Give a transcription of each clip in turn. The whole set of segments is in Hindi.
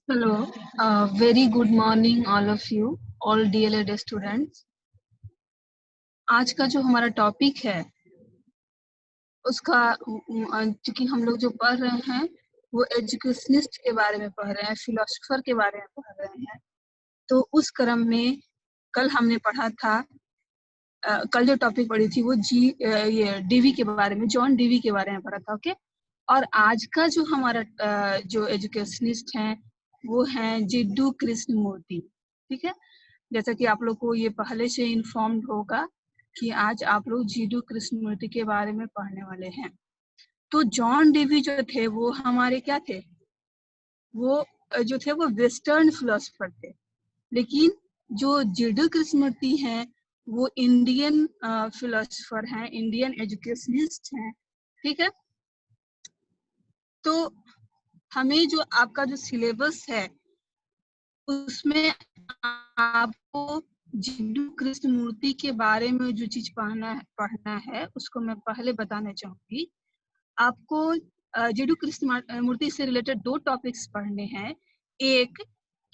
Hello, very good morning all of you, all DLED students. आज का जो हमारा टॉपिक है उसका चूंकि हम लोग जो पढ़ रहे हैं वो एजुकेशनिस्ट के बारे में पढ़ रहे हैं, फिलोसोफर के बारे में पढ़ रहे हैं। तो उस क्रम में कल हमने पढ़ा था, कल जो टॉपिक पढ़ी थी वो ये डीवी के बारे में, जॉन डीवी के बारे में पढ़ा था। ओके, और आज का जो हमारा जो एजुकेशनिस्ट हैं वो हैं जिड्डू कृष्णमूर्ति। ठीक है, जैसा कि आप लोग को ये पहले से इन्फॉर्म्ड होगा कि आज आप लोग जिड्डू कृष्णमूर्ति के बारे में पढ़ने वाले हैं। तो जॉन डीवी जो थे वो हमारे क्या थे, वो जो थे वो वेस्टर्न फिलोसोफर थे, लेकिन जो जिड्डू कृष्णमूर्ति हैं वो इंडियन फिलोसोफर हैं, इंडियन एजुकेशनिस्ट हैं। ठीक है, तो हमें जो आपका जो सिलेबस है उसमें आपको जिड्डू कृष्णमूर्ति के बारे में जो चीज पढ़ना है उसको मैं पहले बताना चाहूंगी। आपको जिड्डू कृष्णमूर्ति से रिलेटेड दो टॉपिक्स पढ़ने हैं। एक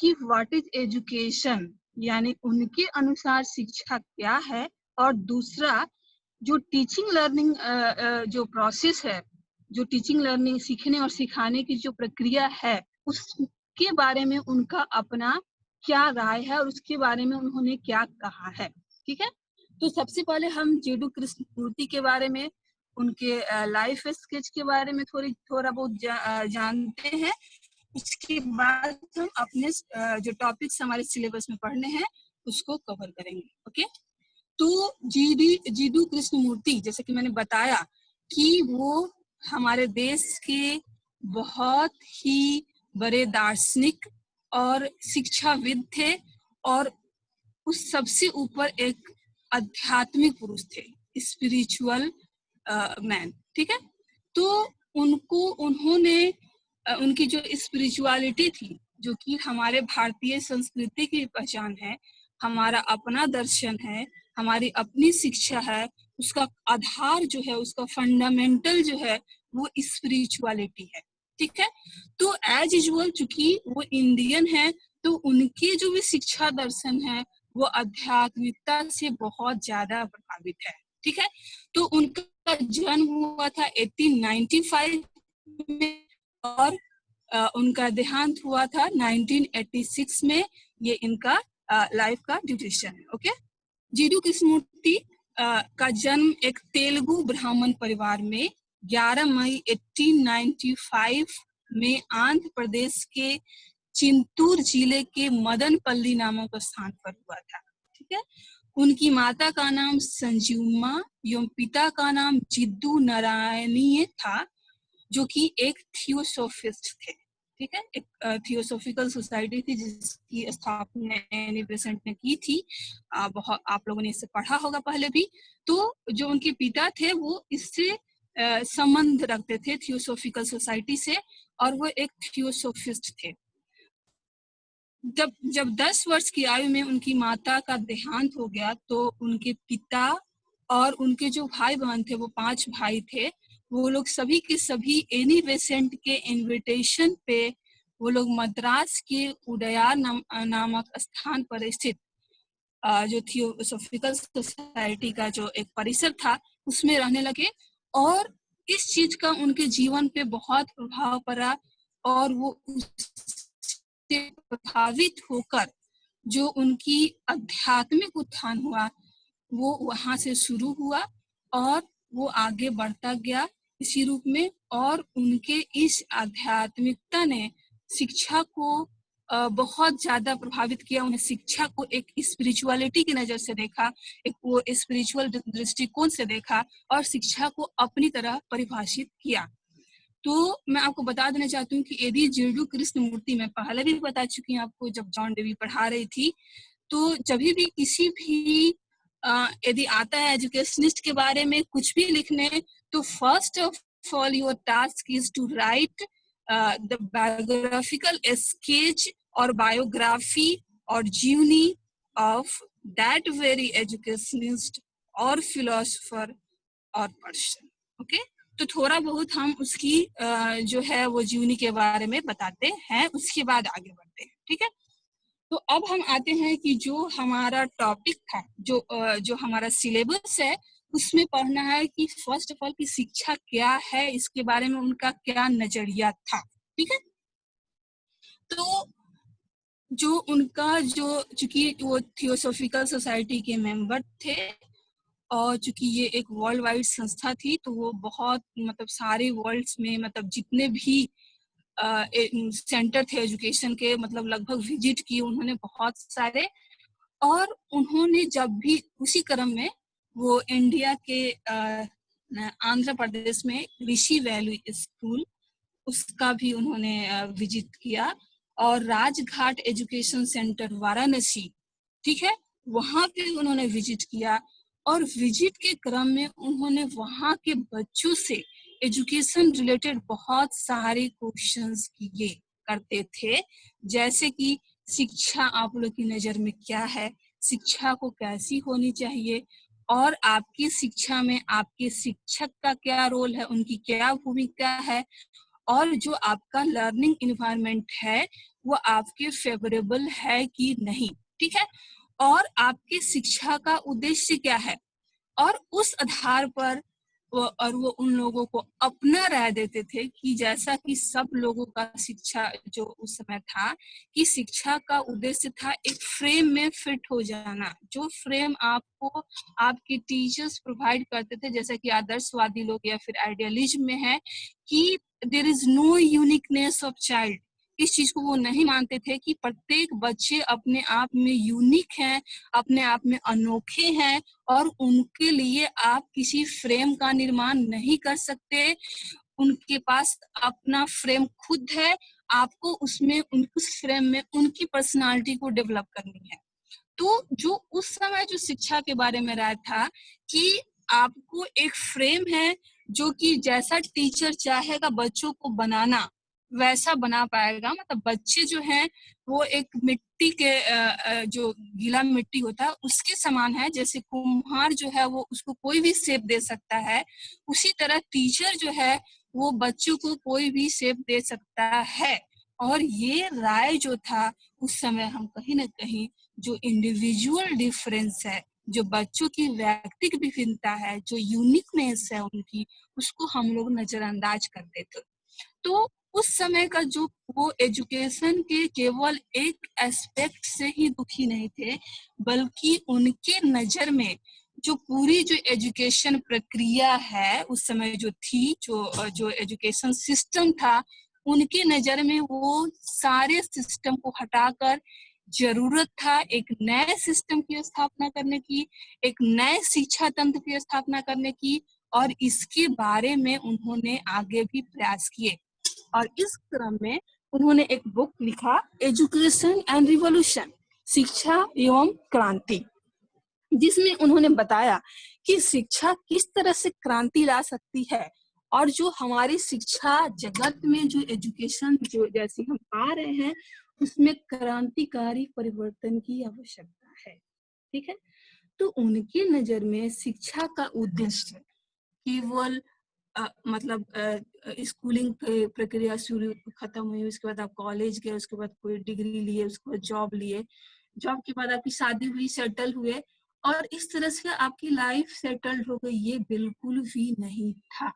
कि व्हाट इज एजुकेशन, यानी उनके अनुसार शिक्षा क्या है, और दूसरा जो टीचिंग लर्निंग जो प्रोसेस है, जो टीचिंग लर्निंग सीखने और सिखाने की जो प्रक्रिया है उसके बारे में उनका अपना क्या राय है और उसके बारे में उन्होंने क्या कहा है। ठीक है, तो सबसे पहले हम जिड्डू कृष्णमूर्ति के बारे में, उनके लाइफ स्केच के बारे में थोड़ा बहुत जानते हैं। उसके बाद हम अपने जो टॉपिक्स हमारे सिलेबस में पढ़ने हैं उसको कवर करेंगे। ओके, तो जिड्डू कृष्णमूर्ति, जैसे कि मैंने बताया कि वो हमारे देश के बहुत ही बड़े दार्शनिक और शिक्षाविद थे और उस सबसे ऊपर एक आध्यात्मिक पुरुष थे, स्पिरिचुअल मैन। ठीक है, तो उन्होंने उनकी जो स्पिरिचुअलिटी थी, जो कि हमारे भारतीय संस्कृति की पहचान है, हमारा अपना दर्शन है, हमारी अपनी शिक्षा है, उसका आधार जो है, उसका फंडामेंटल जो है वो स्पिरिचुअलिटी है। ठीक है, तो एज यूजुअल चूंकि वो इंडियन है तो उनके जो भी शिक्षा दर्शन है वो आध्यात्मिकता से बहुत ज्यादा प्रभावित है। ठीक है, तो उनका जन्म हुआ था 1895 में और उनका देहांत हुआ था 1986 में। ये इनका लाइफ का ड्यूरेशन है। ओके, जिड्डू कृष्णमूर्ति का जन्म एक तेलुगु ब्राह्मण परिवार में 11 मई 1895 में आंध्र प्रदेश के चिंतूर जिले के मदनपल्ली नामक स्थान पर हुआ था। ठीक है, उनकी माता का नाम संजीवमा एवं पिता का नाम जिड्डू नारायणीय था, जो कि एक थियोसोफिस्ट थे। ठीक है, एक थियोसोफिकल सोसाइटी थी जिसकी स्थापना एनी बेसेंट ने की थी। बहुत आप लोगों ने इससे पढ़ा होगा पहले भी। तो जो उनके पिता थे वो इससे संबंध रखते थे, थियोसोफिकल सोसाइटी से, और वो एक थियोसोफिस्ट थे। जब 10 वर्ष की आयु में उनकी माता का देहांत हो गया तो उनके पिता और उनके जो भाई बहन थे, वो 5 भाई थे, वो लोग सभी के सभी एनी बेसेंट के इनविटेशन पे वो लोग मद्रास के उदयार नामक स्थान पर स्थित जो थियोसोफिकल सोसाइटी का जो एक परिसर था उसमें रहने लगे, और इस चीज का उनके जीवन पे बहुत प्रभाव पड़ा और वो उससे प्रभावित होकर जो उनकी आध्यात्मिक उत्थान हुआ वो वहां से शुरू हुआ और वो आगे बढ़ता गया इसी रूप में। और उनके इस आध्यात्मिकता ने शिक्षा को बहुत ज्यादा प्रभावित किया। उन्हें शिक्षा को एक स्पिरिचुअलिटी की नजर से देखा, एक वो स्पिरिचुअल दृष्टिकोण से देखा और शिक्षा को अपनी तरह परिभाषित किया। तो मैं आपको बता देना चाहती हूँ कि यदि जिड्डू कृष्णमूर्ति, मैं पहले भी बता चुकी हूँ आपको जब जॉन डीवी पढ़ा रही थी, तो जब भी किसी भी यदि आता है एजुकेशनिस्ट के बारे में कुछ भी लिखने, तो first of all your task is to write the biographical sketch और बायोग्राफी और जीवनी ऑफ दैट वेरी एजुकेशनिस्ट और फिलोसोफर और पर्सन। ओके, तो थोड़ा बहुत हम उसकी जो है वो जीवनी के बारे में बताते हैं, उसके बाद आगे बढ़ते हैं। ठीक है। तो अब हम आते हैं कि जो हमारा टॉपिक था, जो हमारा सिलेबस है, उसमें पढ़ना है कि फर्स्ट ऑफ ऑल की शिक्षा क्या है, इसके बारे में उनका क्या नजरिया था। ठीक है। तो जो उनका जो चूंकि वो थियोसॉफिकल सोसाइटी के मेंबर थे और चूंकि ये एक वर्ल्ड वाइड संस्था थी, तो वो बहुत मतलब सारे वर्ल्ड्स में मतलब जितने भी सेंटर थे एजुकेशन के, मतलब लगभग विजिट किए उन्होंने बहुत सारे। और उन्होंने जब भी उसी क्रम में वो इंडिया के आंध्र प्रदेश में ऋषि वैली स्कूल, उसका भी उन्होंने विजिट किया। और राजघाट एजुकेशन सेंटर वाराणसी, ठीक है, वहां पे उन्होंने विजिट किया। और विजिट के क्रम में उन्होंने वहां के बच्चों से एजुकेशन रिलेटेड बहुत सारे क्वेश्चंस किए करते थे, जैसे कि शिक्षा आप लोग की नजर में क्या है, शिक्षा को कैसी होनी चाहिए, और आपकी शिक्षा में आपके शिक्षक का क्या रोल है, उनकी क्या भूमिका है, और जो आपका लर्निंग इन्वायरमेंट है वो आपके फेवरेबल है कि नहीं। ठीक है। और आपकी शिक्षा का उद्देश्य क्या है, और उस आधार पर वो उन लोगों को अपना राय देते थे कि जैसा कि सब लोगों का शिक्षा जो उस समय था कि शिक्षा का उद्देश्य था एक फ्रेम में फिट हो जाना, जो फ्रेम आपको आपके टीचर्स प्रोवाइड करते थे, जैसा कि आदर्शवादी लोग या फिर आइडियलिज्म में है कि there is no uniqueness of child. इस चीज को वो नहीं मानते थे कि प्रत्येक बच्चे अपने आप में यूनिक हैं, अपने आप में अनोखे हैं, और उनके लिए आप किसी फ्रेम का निर्माण नहीं कर सकते। उनके पास अपना फ्रेम खुद है, आपको उसमें उस फ्रेम में उनकी पर्सनालिटी को डेवलप करनी है। तो जो उस समय जो शिक्षा के बारे में राय था कि आपको एक फ्रेम है जो कि जैसा टीचर चाहेगा बच्चों को बनाना वैसा बना पाएगा। मतलब बच्चे जो हैं वो एक मिट्टी के जो गीला मिट्टी होता है उसके समान है, जैसे कुम्हार जो है वो उसको कोई भी शेप दे सकता है, उसी तरह टीचर जो है वो बच्चों को कोई भी शेप दे सकता है। और ये राय जो था उस समय हम कहीं ना कहीं जो इंडिविजुअल डिफरेंस है, जो बच्चों की व्यक्तिगत विभिन्नता है, जो यूनिकनेस है उनकी, उसको हम लोग नजरअंदाज करते थे। तो उस समय का जो वो एजुकेशन के केवल एक एस्पेक्ट से ही दुखी नहीं थे, बल्कि उनके नजर में जो पूरी जो एजुकेशन प्रक्रिया है उस समय जो थी, जो एजुकेशन सिस्टम था, उनके नजर में वो सारे सिस्टम को हटाकर जरूरत था एक नए सिस्टम की स्थापना करने की, एक नए शिक्षा तंत्र की स्थापना करने की। और इसके बारे में उन्होंने आगे भी प्रयास किए। और इस क्रम में उन्होंने एक बुक लिखा, एजुकेशन एंड रिवॉल्यूशन, शिक्षा एवं क्रांति, जिसमें उन्होंने बताया कि शिक्षा किस तरह से क्रांति ला सकती है, और जो हमारी शिक्षा जगत में जो एजुकेशन जो जैसे हम पा रहे हैं उसमें क्रांतिकारी परिवर्तन की आवश्यकता है। ठीक है। तो उनके नजर में शिक्षा का उद्देश्य केवल मतलब स्कूलिंग प्रक्रिया शुरू खत्म हुई, उसके बाद आप कॉलेज गए, उसके बाद कोई डिग्री लिए, उसके बाद जॉब लिए, जॉब के बाद आपकी शादी हुई, सेटल हुए और इस तरह से आपकी लाइफ सेटल्ड हो गई, ये बिल्कुल भी नहीं था।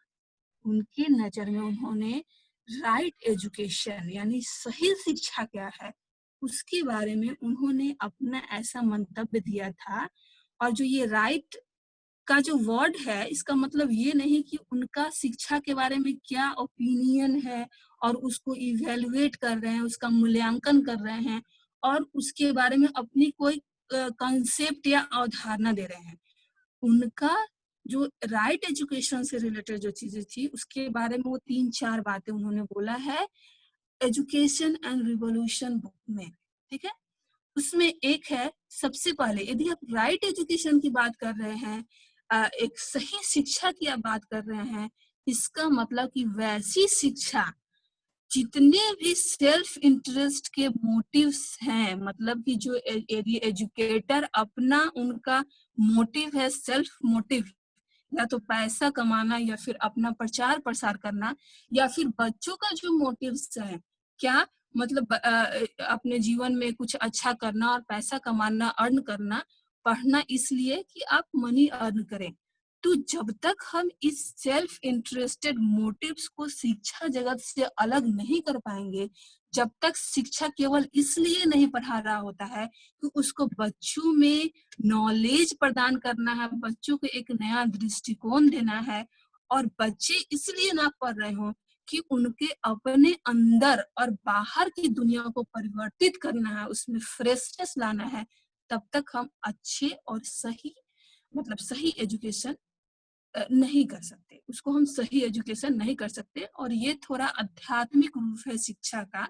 उनके नजर में उन्होंने राइट एजुकेशन यानी सही शिक्षा क्या है उसके बारे में उन्होंने अपना ऐसा मंतव्य दिया था। और जो ये राइट का जो वर्ड है इसका मतलब ये नहीं कि उनका शिक्षा के बारे में क्या ओपिनियन है और उसको इवेलुएट कर रहे हैं, उसका मूल्यांकन कर रहे हैं और उसके बारे में अपनी कोई कंसेप्ट या अवधारणा दे रहे हैं। उनका जो राइट एजुकेशन से रिलेटेड जो चीजें थी उसके बारे में वो 3-4 बातें उन्होंने बोला है एजुकेशन एंड रिवॉल्यूशन बुक में। ठीक है। उसमें एक है, सबसे पहले यदि आप राइट एजुकेशन की बात कर रहे हैं, एक सही शिक्षा की आप बात कर रहे हैं, इसका मतलब कि वैसी शिक्षा जितने भी सेल्फ इंटरेस्ट के मोटिव्स हैं, मतलब कि जो एजुकेटर अपना उनका मोटिव है सेल्फ मोटिव, या तो पैसा कमाना या फिर अपना प्रचार प्रसार करना, या फिर बच्चों का जो मोटिव्स है क्या मतलब अपने जीवन में कुछ अच्छा करना और पैसा कमाना, अर्न करना, पढ़ना इसलिए कि आप मनी अर्न करें। तो जब तक हम इस सेल्फ इंटरेस्टेड मोटिव्स को शिक्षा जगत से अलग नहीं कर पाएंगे, जब तक शिक्षा केवल इसलिए नहीं पढ़ा रहा होता है कि उसको बच्चों में नॉलेज प्रदान करना है, बच्चों को एक नया दृष्टिकोण देना है, और बच्चे इसलिए ना पढ़ रहे हों कि उनके अपने अंदर और बाहर की दुनिया को परिवर्तित करना है, उसमें फ्रेशनेस लाना है, तब तक हम अच्छे और सही मतलब सही एजुकेशन नहीं कर सकते, उसको हम सही एजुकेशन नहीं कर सकते। और ये थोड़ा आध्यात्मिक रूप है शिक्षा का,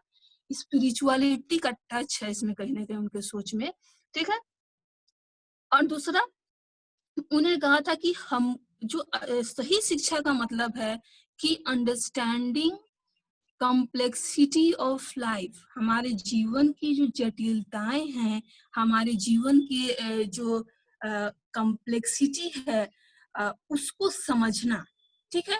स्पिरिचुअलिटी का टच है इसमें कहीं ना कहीं उनके सोच में, ठीक है। और दूसरा, उन्हें कहा था कि हम जो सही शिक्षा का मतलब है कि अंडरस्टैंडिंग कॉम्प्लेक्सिटी ऑफ लाइफ, हमारे जीवन की जो जटिलताएं हैं, हमारे जीवन के जो कॉम्प्लेक्सिटी है, उसको समझना, ठीक है।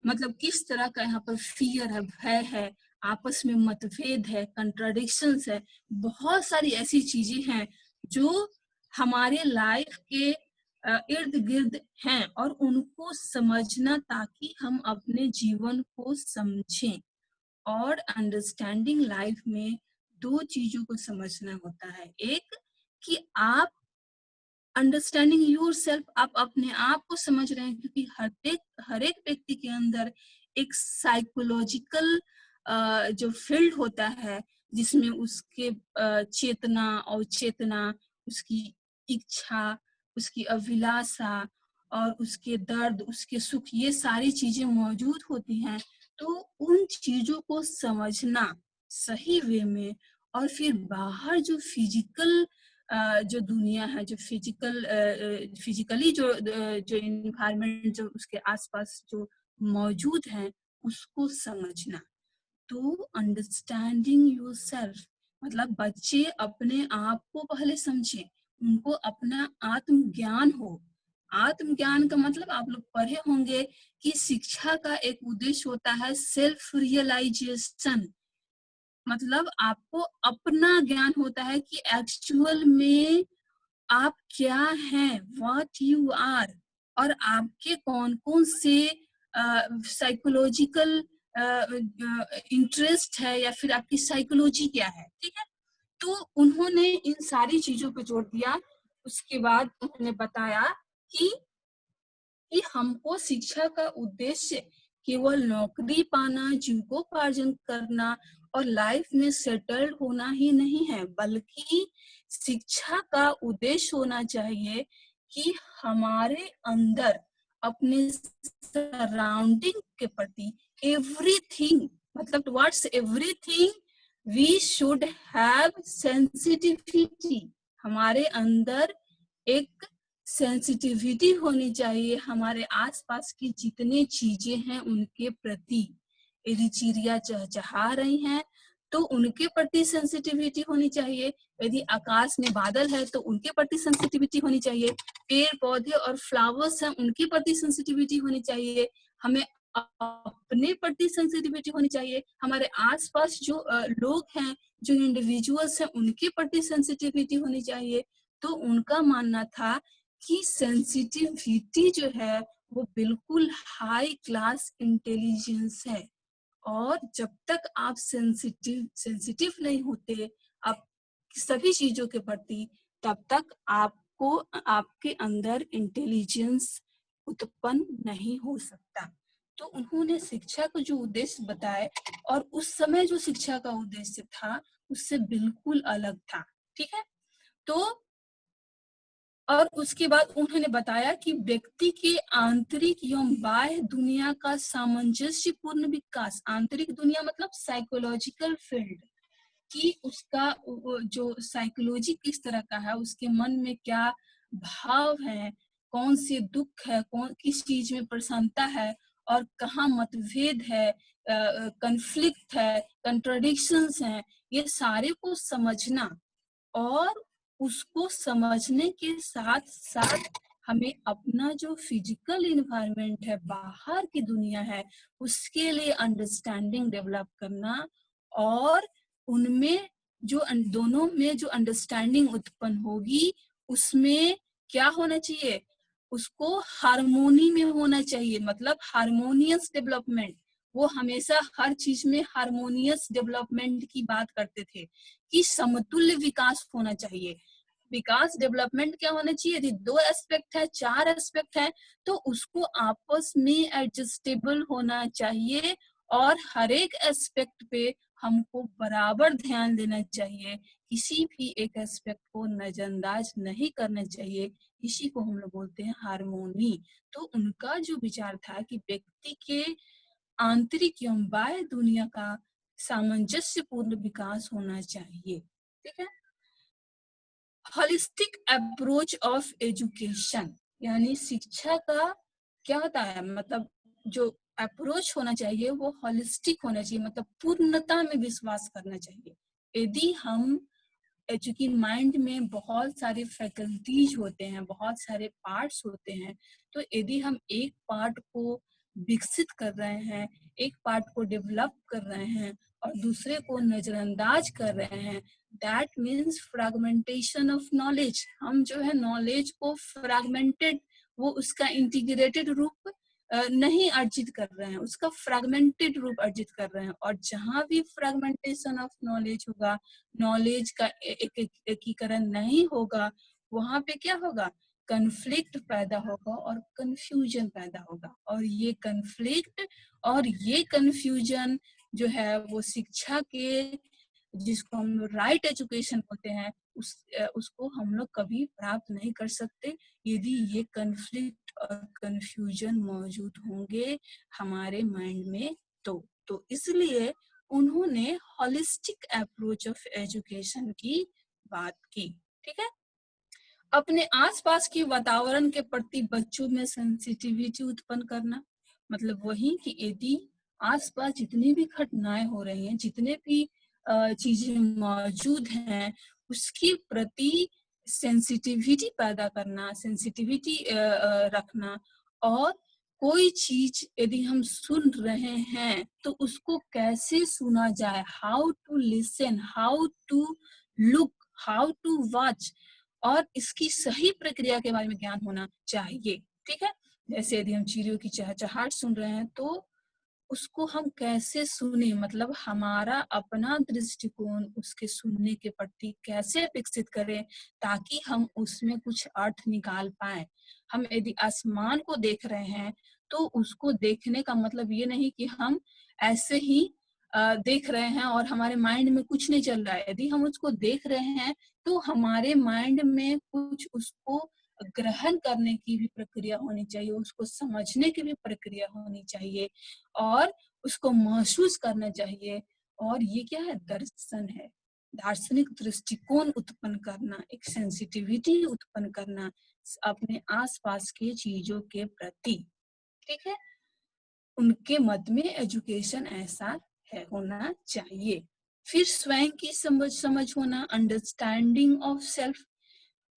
मतलब किस तरह का यहाँ पर फियर है, भय है, आपस में मतभेद है, कंट्राडिक्शंस है, बहुत सारी ऐसी चीजें हैं जो हमारे लाइफ के इर्द गिर्द हैं, और उनको समझना ताकि हम अपने जीवन को समझें। और अंडरस्टैंडिंग लाइफ में दो चीजों को समझना होता है, एक कि आप अंडरस्टैंडिंग योर सेल्फ, आप अपने आप को समझ रहे हैं, क्योंकि हर एक व्यक्ति के अंदर एक साइकोलॉजिकल जो फील्ड होता है, जिसमें उसके चेतना और चेतना, उसकी इच्छा, उसकी अभिलाषा और उसके दर्द, उसके सुख, ये सारी चीजें मौजूद होती हैं। तो उन चीजों को समझना सही वे में, और फिर बाहर जो फिजिकल जो दुनिया है, जो फिजिकली जो इन्वायरमेंट जो उसके आसपास जो मौजूद है, उसको समझना। तो अंडरस्टैंडिंग योरसेल्फ मतलब बच्चे अपने आप को पहले समझे, उनको अपना आत्मज्ञान हो। आत्मज्ञान का मतलब आप लोग पढ़े होंगे कि शिक्षा का एक उद्देश्य होता है सेल्फ रियलाइजेशन, मतलब आपको अपना ज्ञान होता है कि एक्चुअल में आप क्या हैं, व्हाट यू आर, और आपके कौन कौन से साइकोलॉजिकल इंटरेस्ट है, या फिर आपकी साइकोलॉजी क्या है, ठीक है। तो उन्होंने इन सारी चीजों पे जोर दिया। उसके बाद उन्होंने बताया कि हमको शिक्षा का उद्देश्य केवल नौकरी पाना, जीविकोपार्जन करना और लाइफ में सेटल्ड होना ही नहीं है, बल्कि शिक्षा का उद्देश्य होना चाहिए कि हमारे अंदर अपने सराउंडिंग के प्रति एवरीथिंग, मतलब towards everything we should have sensitivity, हमारे अंदर एक सेंसिटिविटी होनी चाहिए, हमारे आसपास की जितने चीजें हैं उनके प्रति। यदि चिड़िया चहचहा रही हैं तो उनके प्रति सेंसिटिविटी होनी चाहिए, यदि आकाश में बादल है तो उनके प्रति सेंसिटिविटी होनी चाहिए, पेड़ पौधे और फ्लावर्स हैं उनके प्रति सेंसिटिविटी होनी चाहिए, हमें अपने प्रति सेंसिटिविटी होनी चाहिए, हमारे आसपास जो लोग हैं, जो इंडिविजुअल्स हैं, उनके प्रति सेंसिटिविटी होनी चाहिए। तो उनका मानना था कि सेंसिटिविटी जो है वो बिल्कुल हाई क्लास इंटेलिजेंस है, और जब तक आप सेंसिटिव नहीं होते आप सभी चीजों के प्रति, तब तक आपको आपके अंदर इंटेलिजेंस उत्पन्न नहीं हो सकता। तो उन्होंने शिक्षा का जो उद्देश्य बताए, और उस समय जो शिक्षा का उद्देश्य था उससे बिल्कुल अलग था, ठीक है। तो और उसके बाद उन्होंने बताया कि व्यक्ति के आंतरिक एवं बाह्य दुनिया का सामंजस्यपूर्ण विकास, आंतरिक दुनिया मतलब साइकोलॉजिकल फील्ड, कि उसका जो साइकोलॉजी किस तरह का है, उसके मन में क्या भाव है, कौन से दुख है, कौन किस चीज में प्रसन्नता है, और कहाँ मतभेद है, कन्फ्लिक्ट है, कंट्राडिक्शंस हैं, ये सारे को समझना। और उसको समझने के साथ साथ हमें अपना जो फिजिकल इन्वायरमेंट है, बाहर की दुनिया है, उसके लिए अंडरस्टैंडिंग डेवलप करना, और उनमें जो दोनों में जो अंडरस्टैंडिंग उत्पन्न होगी उसमें क्या होना चाहिए, उसको हार्मोनी में होना चाहिए, मतलब हार्मोनियस डेवलपमेंट। वो हमेशा हर चीज में हार्मोनियस डेवलपमेंट की बात करते थे कि समतुल्य विकास होना चाहिए। विकास डेवलपमेंट क्या होना चाहिए, यदि 2 एस्पेक्ट है, 4 एस्पेक्ट है, तो उसको आपस में एडजस्टेबल होना चाहिए और हर एक एस्पेक्ट पे हमको बराबर ध्यान देना चाहिए। किसी भी एक एस्पेक्ट को नजरअंदाज नहीं करना चाहिए। इसी को हम लोग बोलते हैं हार्मोनी। तो उनका जो विचार था कि व्यक्ति के आंतरिक एवं बाह्य दुनिया का सामंजस्यपूर्ण विकास होना चाहिए। ठीक है। होलिस्टिक अप्रोच ऑफ एजुकेशन, यानी शिक्षा का क्या होता है, मतलब जो अप्रोच होना चाहिए वो होलिस्टिक होना चाहिए, मतलब पूर्णता में विश्वास करना चाहिए। यदि हम चूंकि माइंड में बहुत सारे फैकल्टीज होते हैं, बहुत सारे पार्ट्स होते हैं, तो यदि हम एक पार्ट को विकसित कर रहे हैं, एक पार्ट को डेवलप कर रहे हैं और दूसरे को नजरअंदाज कर रहे हैं, that means fragmentation of knowledge. हम जो है नॉलेज को फ्रैगमेंटेड, वो उसका इंटीग्रेटेड रूप नहीं अर्जित कर रहे हैं, उसका फ्रैगमेंटेड रूप अर्जित कर रहे हैं। और जहां भी फ्रैगमेंटेशन ऑफ नॉलेज होगा, नॉलेज का एकीकरण नहीं होगा, वहां पे क्या होगा, कन्फ्लिक्ट पैदा होगा और कंफ्यूजन पैदा होगा। और ये कन्फ्लिक्ट और ये कंफ्यूजन जो है वो शिक्षा के, जिसको हम लोग राइट एजुकेशन बोलते हैं, उसको हम लोग कभी प्राप्त नहीं कर सकते यदि ये कन्फ्लिक्ट और कंफ्यूजन मौजूद होंगे हमारे माइंड में। तो इसलिए उन्होंने होलिस्टिक अप्रोच ऑफ एजुकेशन की बात की। ठीक है। अपने आसपास के वातावरण के प्रति बच्चों में सेंसिटिविटी उत्पन्न करना, मतलब वही कि यदि आसपास जितनी भी घटनाएं हो रही हैं, जितने भी चीजें मौजूद हैं, उसके प्रति सेंसिटिविटी पैदा करना, सेंसिटिविटी रखना। और कोई चीज यदि हम सुन रहे हैं तो उसको कैसे सुना जाए, how to listen, how to look, how to watch, और इसकी सही प्रक्रिया के बारे में ज्ञान होना चाहिए। ठीक है। जैसे यदि हम चिड़ियों की चहचहाट सुन रहे हैं तो उसको हम कैसे सुने, मतलब हमारा अपना दृष्टिकोण उसके सुनने के प्रति कैसे विकसित करें ताकि हम उसमें कुछ अर्थ निकाल पाए। हम यदि आसमान को देख रहे हैं तो उसको देखने का मतलब ये नहीं कि हम ऐसे ही देख रहे हैं और हमारे माइंड में कुछ नहीं चल रहा है। यदि हम उसको देख रहे हैं तो हमारे माइंड में कुछ उसको ग्रहण करने की भी प्रक्रिया होनी चाहिए, उसको समझने की भी प्रक्रिया होनी चाहिए और उसको महसूस करना चाहिए। और ये क्या है, दर्शन है, दार्शनिक दृष्टिकोण उत्पन्न करना, एक सेंसिटिविटी उत्पन्न करना अपने आसपास के चीजों के प्रति। ठीक है। उनके मत में एजुकेशन ऐसा है, होना चाहिए। फिर स्वयं की समझ होना, अंडरस्टैंडिंग ऑफ सेल्फ।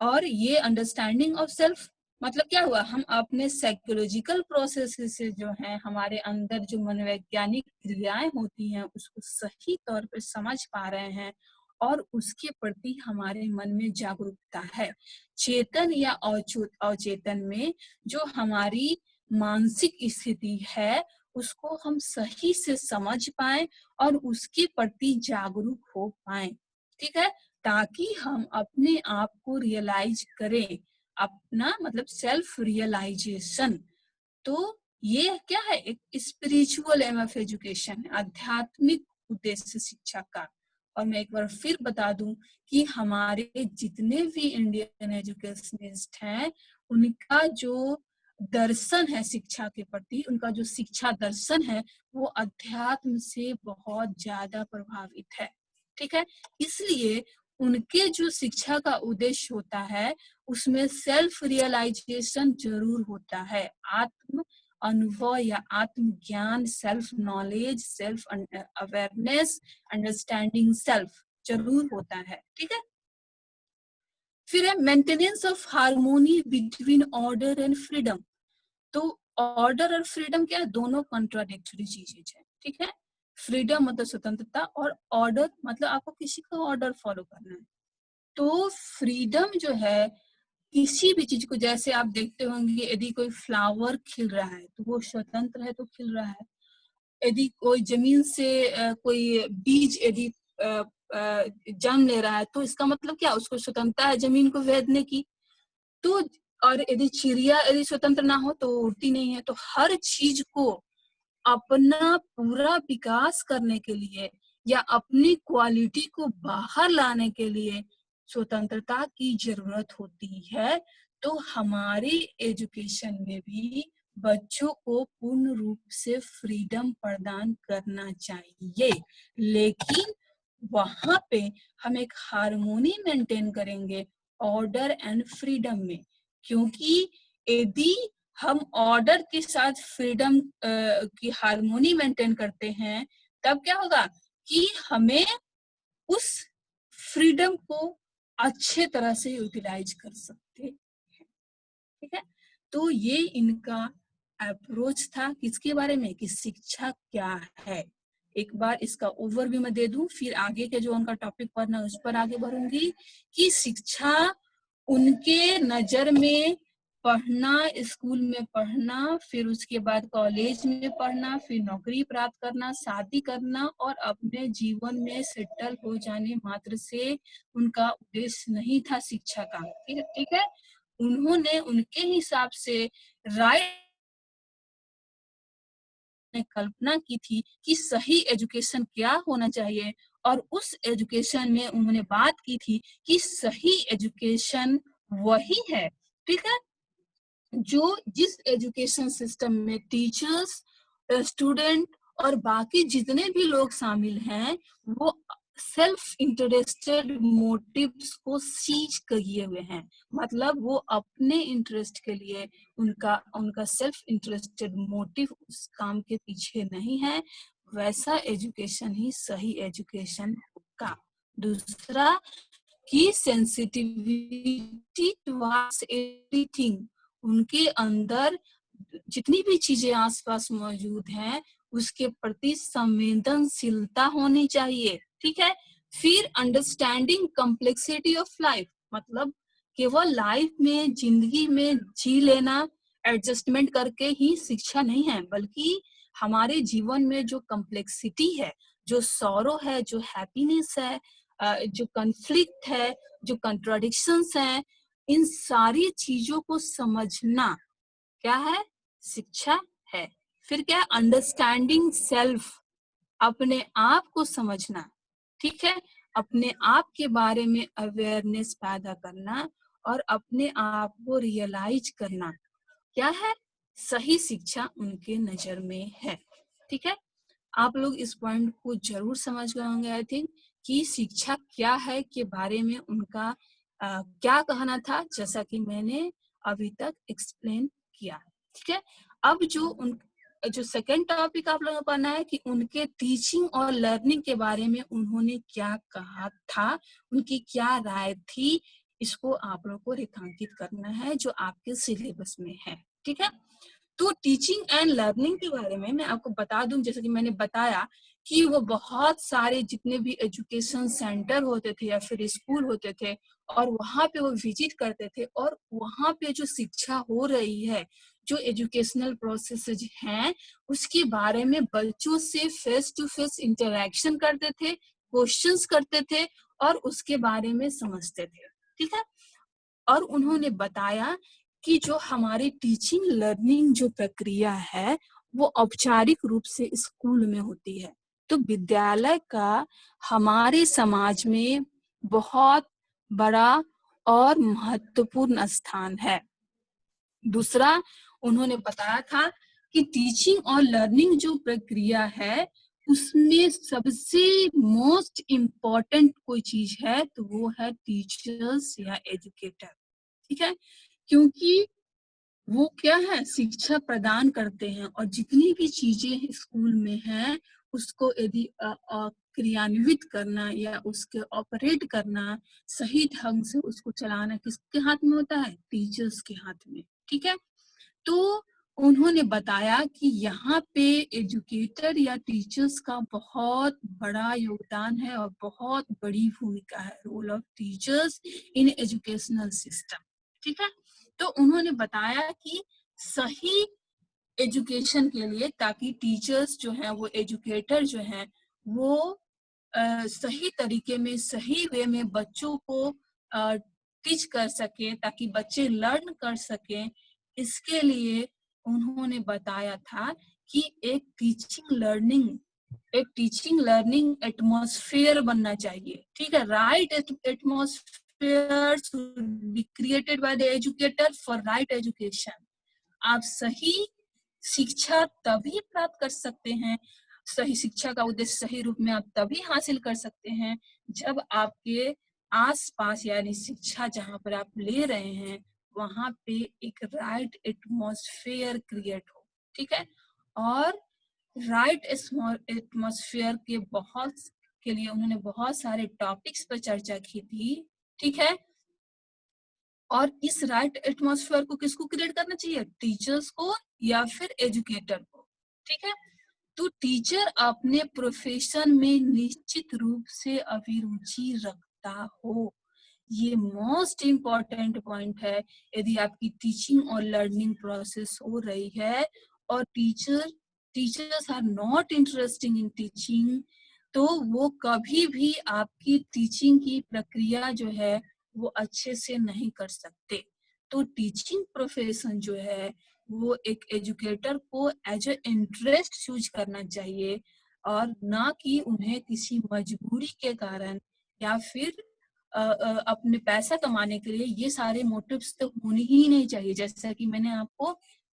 और ये अंडरस्टैंडिंग ऑफ सेल्फ मतलब क्या हुआ, हम अपने साइकोलॉजिकल प्रोसेस से जो है हमारे अंदर जो मनोवैज्ञानिक क्रियाएं होती हैं उसको सही तौर पर समझ पा रहे हैं और उसके प्रति हमारे मन में जागरूकता है। चेतन या अचेतन में जो हमारी मानसिक स्थिति है उसको हम सही से समझ पाए और उसके प्रति जागरूक हो पाए। ठीक है। ताकि हम अपने आप को रियलाइज करें, अपना मतलब सेल्फ रियलाइजेशन। तो ये क्या है, एक स्पिरिचुअल एम ऑफ एजुकेशन, आध्यात्मिक उद्देश्य शिक्षा का। और मैं एक बार फिर बता दूं कि हमारे जितने भी इंडियन एजुकेशनिस्ट हैं उनका जो दर्शन है शिक्षा के प्रति, उनका जो शिक्षा दर्शन है वो अध्यात्म से बहुत ज्यादा प्रभावित है। ठीक है। इसलिए उनके जो शिक्षा का उद्देश्य होता है उसमें सेल्फ रियलाइजेशन जरूर होता है, आत्म अनुभव या आत्मज्ञान, self knowledge, self awareness, understanding self जरूर होता है। ठीक है। फिर है maintenance of harmony between order and freedom. तो ऑर्डर और फ्रीडम क्या है, दोनों कॉन्ट्राडिक्टरी चीजें हैं। ठीक है। फ्रीडम मतलब स्वतंत्रता, और ऑर्डर मतलब आपको किसी का ऑर्डर फॉलो करना है। तो फ्रीडम जो है किसी भी चीज को, जैसे आप देखते होंगे यदि कोई फ्लावर खिल रहा है तो वो स्वतंत्र है तो खिल रहा है। यदि कोई जमीन से कोई बीज यदि जन्म ले रहा है तो इसका मतलब क्या, उसको स्वतंत्रता है जमीन को भेदने की। तो और यदि चिड़िया यदि स्वतंत्र ना हो तो उड़ती नहीं है। तो हर चीज को अपना पूरा विकास करने के लिए या अपनी क्वालिटी को बाहर लाने के लिए स्वतंत्रता की जरूरत होती है। तो हमारी एजुकेशन में भी बच्चों को पूर्ण रूप से फ्रीडम प्रदान करना चाहिए, लेकिन वहां पे हम एक हार्मोनी मेंटेन करेंगे ऑर्डर एंड फ्रीडम में। क्योंकि यदि हम ऑर्डर के साथ फ्रीडम की हार्मोनी मेंटेन करते हैं तब क्या होगा कि हमें उस फ्रीडम को अच्छे तरह से यूटिलाइज कर सकते हैं। ठीक है, तो ये इनका अप्रोच था किसके बारे में, कि शिक्षा क्या है। एक बार इसका ओवरव्यू मैं दे दूं, फिर आगे के जो उनका टॉपिक पढ़ना उस पर आगे बढ़ूंगी कि शिक्षा उनके नजर में पढ़ना, स्कूल में पढ़ना, फिर उसके बाद कॉलेज में पढ़ना, फिर नौकरी प्राप्त करना, शादी करना और अपने जीवन में सेटल हो जाने मात्र से उनका उद्देश्य नहीं था शिक्षा का। ठीक है, उन्होंने उनके हिसाब से राइट ने कल्पना की थी कि सही एजुकेशन क्या होना चाहिए, और उस एजुकेशन में उन्होंने बात की थी कि सही एजुकेशन वही है, ठीक है, जो जिस एजुकेशन सिस्टम में टीचर्स, स्टूडेंट और बाकी जितने भी लोग शामिल हैं वो सेल्फ इंटरेस्टेड मोटिव्स को सीज किए हुए हैं। मतलब वो अपने इंटरेस्ट के लिए उनका सेल्फ इंटरेस्टेड मोटिव उस काम के पीछे नहीं है, वैसा एजुकेशन ही सही एजुकेशन होगा। दूसरा की सेंसिटिविटी टुवर्ड्स एवरीथिंग, उनके अंदर जितनी भी चीजें आसपास मौजूद हैं उसके प्रति संवेदनशीलता होनी चाहिए। ठीक है, फिर अंडरस्टैंडिंग कॉम्प्लेक्सिटी ऑफ लाइफ, मतलब केवल लाइफ में जिंदगी में जी लेना एडजस्टमेंट करके ही शिक्षा नहीं है, बल्कि हमारे जीवन में जो कॉम्प्लेक्सिटी है, जो सॉरो है, जो हैप्पीनेस है, जो कॉन्फ्लिक्ट है, जो कंट्राडिक्शंस हैं, इन सारी चीजों को समझना क्या है, शिक्षा है। फिर क्या, अंडरस्टैंडिंग सेल्फ, अपने आप को समझना। ठीक है, अपने आप के बारे में अवेयरनेस पैदा करना और अपने आप को रियलाइज करना क्या है, सही शिक्षा उनके नजर में है। ठीक है, आप लोग इस पॉइंट को जरूर समझ गए होंगे आई थिंक, कि शिक्षा क्या है के बारे में उनका क्या कहना था, जैसा कि मैंने अभी तक एक्सप्लेन किया। ठीक है, अब जो सेकंड टॉपिक आप लोगों को पढ़ना है कि उनके टीचिंग और लर्निंग के बारे में उन्होंने क्या कहा था, उनकी क्या राय थी, इसको आप लोगों को रेखांकित करना है जो आपके सिलेबस में है। ठीक है, तो टीचिंग एंड लर्निंग के बारे में मैं आपको बता दूं, जैसे कि मैंने बताया कि वो बहुत सारे जितने भी एजुकेशन सेंटर होते थे या फिर स्कूल होते थे और वहां पे वो विजिट करते थे, और वहां पे जो शिक्षा हो रही है, जो एजुकेशनल प्रोसेसेस हैं, उसके बारे में बच्चों से फेस टू फेस इंटरेक्शन करते थे, क्वेश्चंस करते थे और उसके बारे में समझते थे। ठीक है, और उन्होंने बताया कि जो हमारी टीचिंग लर्निंग जो प्रक्रिया है वो औपचारिक रूप से स्कूल में होती है। तो विद्यालय का हमारे समाज में बहुत बड़ा और महत्वपूर्ण स्थान है। दूसरा, उन्होंने बताया था कि टीचिंग और लर्निंग जो प्रक्रिया है उसमें सबसे मोस्ट इम्पोर्टेंट कोई चीज है तो वो है टीचर्स या एजुकेटर। ठीक है, क्योंकि वो क्या है, शिक्षा प्रदान करते हैं और जितनी भी चीजें स्कूल में हैं उसको यदि क्रियान्वित करना या उसके ऑपरेट करना, सही ढंग से उसको चलाना किसके हाथ में होता है, टीचर्स के हाथ में। ठीक है, तो उन्होंने बताया कि यहाँ पे एजुकेटर या टीचर्स का बहुत बड़ा योगदान है और बहुत बड़ी भूमिका है, role of teachers in educational system. ठीक है, तो उन्होंने बताया कि सही एजुकेशन के लिए, ताकि टीचर्स जो हैं वो एजुकेटर जो हैं वो सही तरीके में, सही वे में बच्चों को टीच कर सके, ताकि बच्चे लर्न कर सकें, इसके लिए उन्होंने बताया था कि एक टीचिंग लर्निंग एटमॉस्फेयर बनना चाहिए। ठीक है, right atmosphere should be created by the educator for right education. आप सही शिक्षा तभी प्राप्त कर सकते हैं, सही शिक्षा का उद्देश्य सही रूप में आप तभी हासिल कर सकते हैं जब आपके आसपास, यानी शिक्षा जहाँ पर आप ले रहे हैं वहां पे एक राइट एटमॉस्फेयर क्रिएट हो। ठीक है, और राइट एटमॉस्फेयर के लिए उन्होंने बहुत सारे टॉपिक्स पर चर्चा की थी। ठीक है, और इस राइट एटमॉस्फेयर को किसको क्रिएट करना चाहिए, टीचर्स को या फिर एजुकेटर को। ठीक है, तो टीचर अपने प्रोफेशन में निश्चित रूप से अभिरुचि रखता हो, ये मोस्ट इम्पॉर्टेंट पॉइंट है। यदि आपकी टीचिंग और लर्निंग प्रोसेस हो रही है और teachers are not interesting in teaching, तो वो कभी भी आपकी टीचिंग की प्रक्रिया जो है वो अच्छे से नहीं कर सकते। तो टीचिंग प्रोफेशन जो है वो एक एजुकेटर को एज ए इंटरेस्ट चूज करना चाहिए, और ना कि उन्हें किसी मजबूरी के कारण या फिर अपने पैसा कमाने के लिए। ये सारे मोटिव्स तो होने ही नहीं चाहिए, जैसा कि मैंने आपको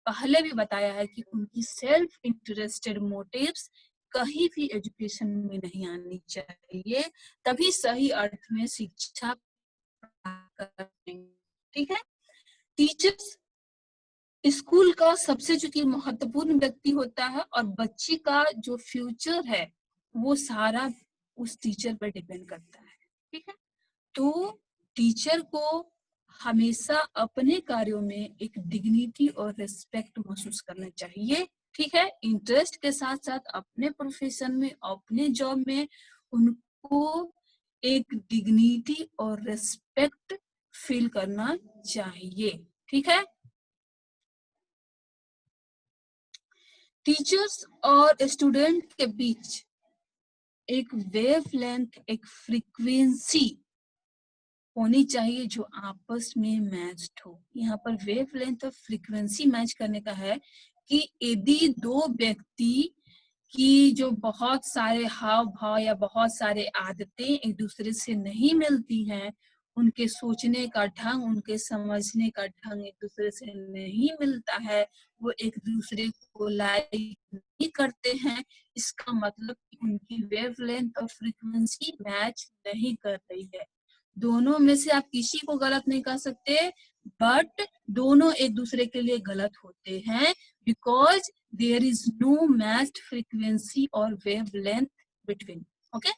पहले भी बताया है कि उनकी सेल्फ इंटरेस्टेड मोटिव्स कहीं भी एजुकेशन में नहीं आनी चाहिए, तभी सही अर्थ में शिक्षा ठीक है। टीचर्स स्कूल का सबसे जो महत्वपूर्ण व्यक्ति होता है, और बच्चे का जो फ्यूचर है वो सारा उस टीचर पर डिपेंड करता है। ठीक है, तो टीचर को हमेशा अपने कार्यों में एक डिग्निटी और रिस्पेक्ट महसूस करना चाहिए। ठीक है, इंटरेस्ट के साथ साथ अपने प्रोफेशन में, अपने जॉब में उनको एक डिग्निटी और रिस्पेक्ट फील करना चाहिए। ठीक है, टीचर्स और स्टूडेंट के बीच एक वेवलेंथ, एक फ्रीक्वेंसी होनी चाहिए जो आपस में मैच्ड हो। यहाँ पर वेवलेंथ और फ्रीक्वेंसी मैच करने का है कि यदि दो व्यक्ति की जो बहुत सारे हाव भाव या बहुत सारे आदतें एक दूसरे से नहीं मिलती हैं, उनके सोचने का ढंग, उनके समझने का ढंग एक दूसरे से नहीं मिलता है, वो एक दूसरे को लाइक नहीं करते हैं, इसका मतलब उनकी वेवलेंथ और फ्रीक्वेंसी मैच नहीं कर रही है। दोनों में से आप किसी को गलत नहीं कह सकते, बट दोनों एक दूसरे के लिए गलत होते हैं, because there is no matched frequency और वेवलेंथ बिटवीन। ओके,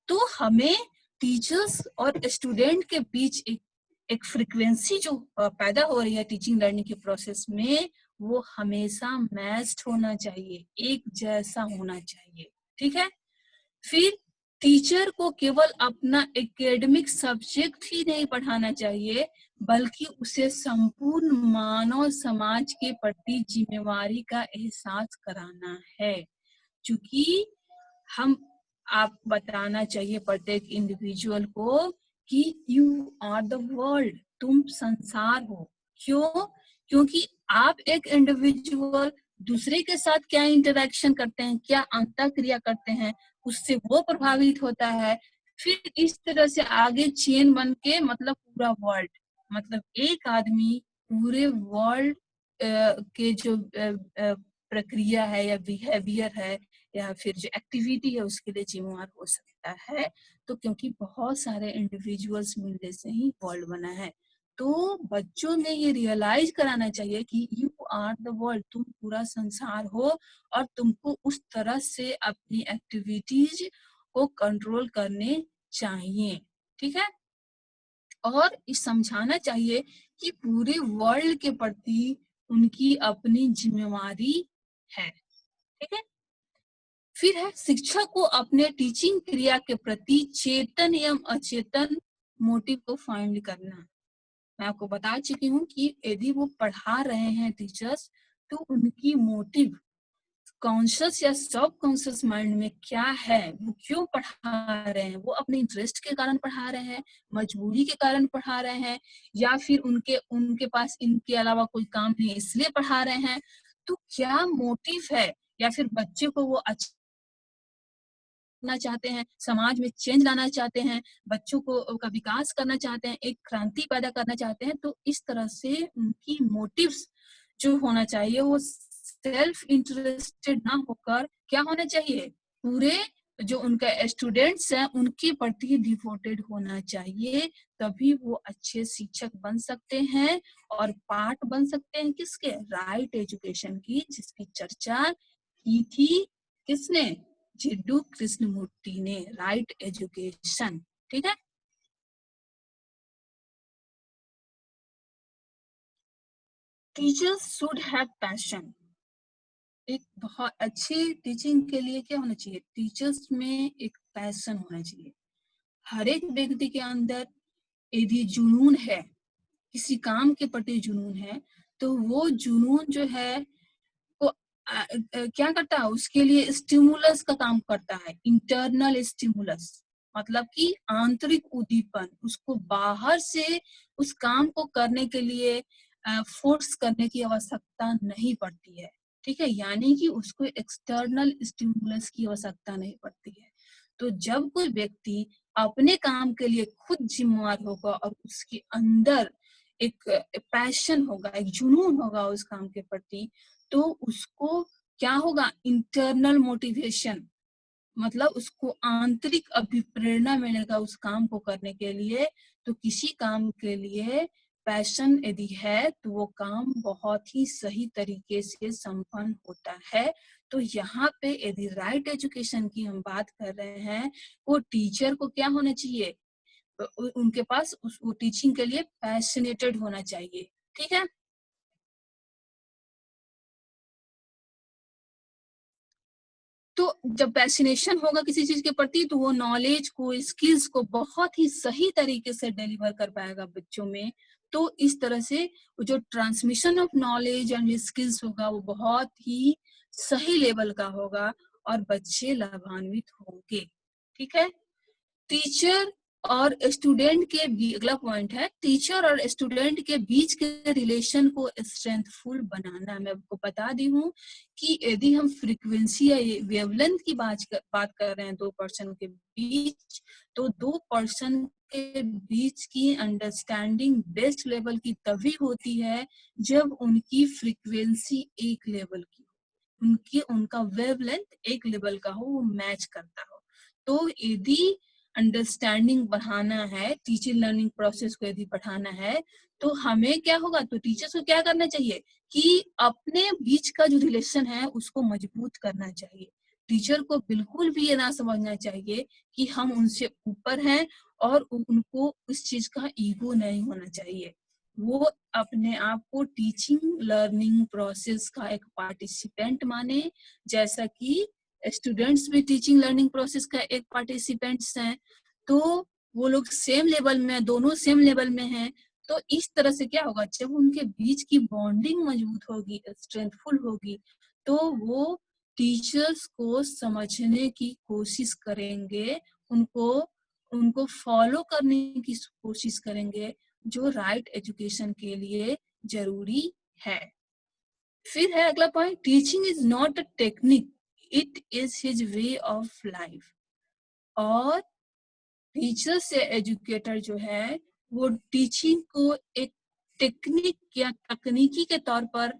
तो हमें टीचर्स और स्टूडेंट के बीच एक फ्रीक्वेंसी जो पैदा हो रही है टीचिंग लर्निंग के प्रोसेस में, वो हमेशा मैच्ड होना चाहिए, एक जैसा होना चाहिए। ठीक है, फिर टीचर को केवल अपना एकेडमिक सब्जेक्ट ही नहीं पढ़ाना चाहिए, बल्कि उसे संपूर्ण मानव समाज के प्रति जिम्मेवारी का एहसास कराना है। क्योंकि आप बताना चाहिए प्रत्येक इंडिविजुअल को कि यू आर द वर्ल्ड, तुम संसार हो। क्यों? क्योंकि आप एक इंडिविजुअल दूसरे के साथ क्या इंटरेक्शन करते हैं, क्या अंतःक्रिया करते हैं, उससे वो प्रभावित होता है। फिर इस तरह से आगे चेन बन के मतलब पूरा वर्ल्ड, मतलब एक आदमी पूरे वर्ल्ड के जो प्रक्रिया है या बिहेवियर है या फिर जो एक्टिविटी है उसके लिए जिम्मेवार हो सकता है। तो क्योंकि बहुत सारे इंडिविजुअल्स मिलने से ही वर्ल्ड बना है, तो बच्चों में ये रियलाइज कराना चाहिए कि यू आर द वर्ल्ड, तुम पूरा संसार हो, और तुमको उस तरह से अपनी एक्टिविटीज को कंट्रोल करने चाहिए। ठीक है, और समझाना चाहिए कि पूरे वर्ल्ड के प्रति उनकी अपनी जिम्मेवारी है। ठीक है। फिर है शिक्षक को अपने टीचिंग क्रिया के प्रति चेतन एवं अचेतन मोटिव को फाइंड करना। मैं आपको बता चुकी हूँ कि यदि वो पढ़ा रहे हैं टीचर्स, तो उनकी मोटिव कॉन्शियस या सब कॉन्शियस माइंड में क्या है, वो क्यों पढ़ा रहे हैं, वो अपने इंटरेस्ट के कारण पढ़ा रहे हैं, मजबूरी के कारण पढ़ा रहे हैं, या फिर उनके उनके पास इनके अलावा कोई काम नहीं इसलिए पढ़ा रहे हैं। तो क्या मोटिव है, या फिर बच्चे को वो अच्छा करना चाहते हैं, समाज में चेंज लाना चाहते हैं, बच्चों को का विकास करना चाहते हैं, एक क्रांति पैदा करना चाहते हैं। तो इस तरह से उनकी मोटिव्स जो होना चाहिए वो सेल्फ इंटरेस्टेड ना होकर क्या होना चाहिए, पूरे जो उनका स्टूडेंट्स हैं उनके प्रति डिवोटेड होना चाहिए। तभी वो अच्छे शिक्षक बन सकते हैं और पार्ट बन सकते हैं किसके, राइट एजुकेशन की, जिसकी चर्चा की थी किसने, जिड्डू कृष्णमूर्ति ने, राइट एजुकेशन। ठीक है। Teachers should have passion. एक बहुत अच्छी टीचिंग के लिए क्या होना चाहिए, टीचर्स में एक पैशन होना चाहिए। हर एक व्यक्ति के अंदर यदि जुनून है, किसी काम के प्रति जुनून है, तो वो जुनून जो है वो क्या करता है, उसके लिए स्टिमुलस का काम करता है, इंटरनल स्टिमुलस, मतलब कि आंतरिक उद्दीपन, उसको बाहर से उस काम को करने के लिए फोर्स करने की आवश्यकता नहीं पड़ती है। ठीक है, यानी कि उसको एक्सटर्नल स्टिमुलस की आवश्यकता नहीं पड़ती है। तो जब कोई व्यक्ति अपने काम के लिए खुद जिम्मेवार होगा और उसके अंदर एक पैशन होगा, एक जुनून होगा उस काम के प्रति, तो उसको क्या होगा, इंटरनल मोटिवेशन, मतलब उसको आंतरिक अभिप्रेरणा मिलेगा उस काम को करने के लिए। तो किसी काम के लिए पैशन यदि है तो वो काम बहुत ही सही तरीके से संपन्न होता है। तो यहाँ पे यदि राइट एजुकेशन की हम बात कर रहे हैं, वो टीचर को क्या होना चाहिए, उनके पास वो टीचिंग के लिए पैशनेटेड होना चाहिए। ठीक है। तो जब पैशनेशन होगा किसी चीज के प्रति, तो वो नॉलेज को, स्किल्स को बहुत ही सही तरीके से डिलीवर कर पाएगा बच्चों में। तो इस तरह से जो transmission of knowledge and skills होगा वो बहुत ही सही लेवल का होगा और बच्चे लाभान्वित होंगे। ठीक है। टीचर और स्टूडेंट के अगला पॉइंट है, टीचर और स्टूडेंट के बीच के रिलेशन को स्ट्रेंथफुल बनाना। मैं आपको बता दी हूँ कि यदि हम फ्रीक्वेंसी या वेवलेंथ की बात कर रहे हैं दो पर्सन के बीच, तो दो पर्सन के बीच की अंडरस्टैंडिंग बेस्ट लेवल की तभी होती है जब उनकी फ्रीक्वेंसी एक लेवल की हो, उनका वेवलेंथ एक लेवल का हो, वो मैच करता हो। तो यदि अंडरस्टैंडिंग बढ़ाना है, टीचिंग लर्निंग प्रोसेस को यदि बढ़ाना है, तो हमें क्या होगा, तो टीचर्स को क्या करना चाहिए कि अपने बीच का जो रिलेशन है उसको मजबूत करना चाहिए। टीचर को बिल्कुल भी ये ना समझना चाहिए कि हम उनसे ऊपर हैं और उनको उस चीज का ईगो नहीं होना चाहिए। वो अपने आप को टीचिंग लर्निंग प्रोसेस का एक पार्टिसिपेंट माने, जैसा कि स्टूडेंट्स भी टीचिंग लर्निंग प्रोसेस का एक पार्टिसिपेंट्स हैं। तो वो लोग सेम लेवल में, दोनों सेम लेवल में हैं। तो इस तरह से क्या होगा, जब उनके बीच की बॉन्डिंग मजबूत होगी, स्ट्रेंथफुल होगी, तो वो टीचर्स को समझने की कोशिश करेंगे, उनको उनको फॉलो करने की कोशिश करेंगे, जो राइट एजुकेशन के लिए जरूरी है। फिर है अगला point, teaching is not a technique, it is his way of life. और टीचर से एजुकेटर जो है वो टीचिंग को एक टेक्निक या तकनीकी के तौर पर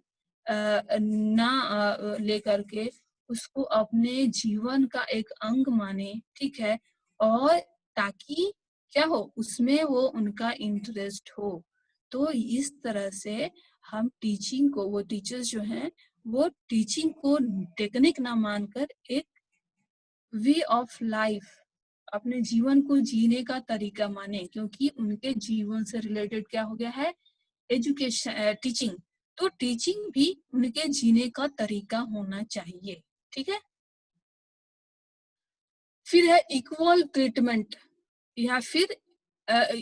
ना लेकर के उसको अपने जीवन का एक अंग माने। ठीक है। और ताकि क्या हो, उसमें वो उनका इंटरेस्ट हो। तो इस तरह से हम टीचिंग को, वो टीचर्स जो हैं वो टीचिंग को टेक्निक ना मानकर एक वे ऑफ लाइफ, अपने जीवन को जीने का तरीका माने, क्योंकि उनके जीवन से रिलेटेड क्या हो गया है, एजुकेशन, टीचिंग। तो टीचिंग भी उनके जीने का तरीका होना चाहिए, ठीक है। फिर है इक्वल ट्रीटमेंट, या फिर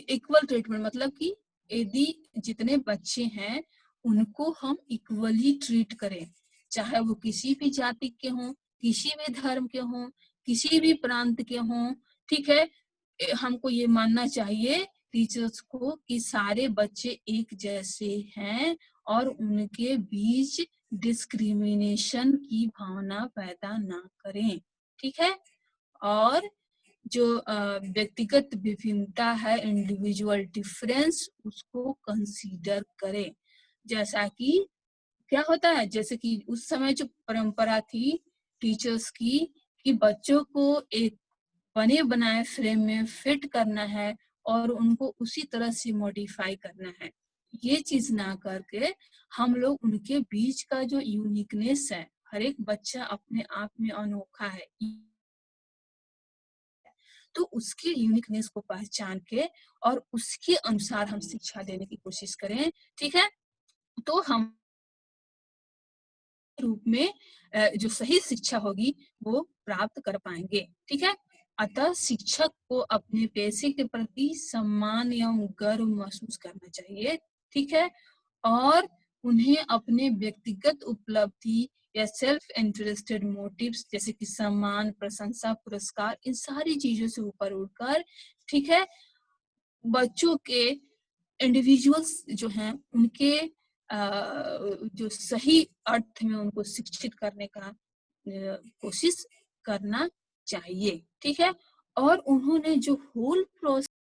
इक्वल ट्रीटमेंट मतलब कि यदि जितने बच्चे हैं उनको हम इक्वली ट्रीट करें, चाहे वो किसी भी जाति के हों, किसी भी धर्म के हों, किसी भी प्रांत के हों, ठीक है। हमको ये मानना चाहिए टीचर्स को कि सारे बच्चे एक जैसे हैं और उनके बीच डिस्क्रिमिनेशन की भावना पैदा ना करें, ठीक है। और जो व्यक्तिगत विभिन्नता है, इंडिविजुअल डिफरेंस, उसको कंसीडर करें। जैसा कि क्या होता है, जैसे कि उस समय जो परंपरा थी टीचर्स की कि बच्चों को एक बने बनाए फ्रेम में फिट करना है और उनको उसी तरह से मॉडिफाई करना है, ये चीज ना करके हम लोग उनके बीच का जो यूनिकनेस है, हर एक बच्चा अपने आप में अनोखा है, तो उसके यूनिकनेस को पहचान के और उसके अनुसार हम शिक्षा देने की कोशिश करें, ठीक है। तो हम रूप में जो सही शिक्षा होगी वो प्राप्त कर पाएंगे, ठीक है। अतः शिक्षक को अपने पेशे के प्रति सम्मान एवं गर्व महसूस करना चाहिए, ठीक है। और उन्हें अपने व्यक्तिगत उपलब्धि या सेल्फ इंटरेस्टेड मोटिव्स जैसे कि सम्मान, प्रशंसा, पुरस्कार, इन सारी चीजों से ऊपर उठकर, ठीक है, बच्चों के इंडिविजुअल्स जो हैं उनके जो सही अर्थ में उनको शिक्षित करने का कोशिश करना चाहिए, ठीक है। और उन्होंने जो होल प्रोसेस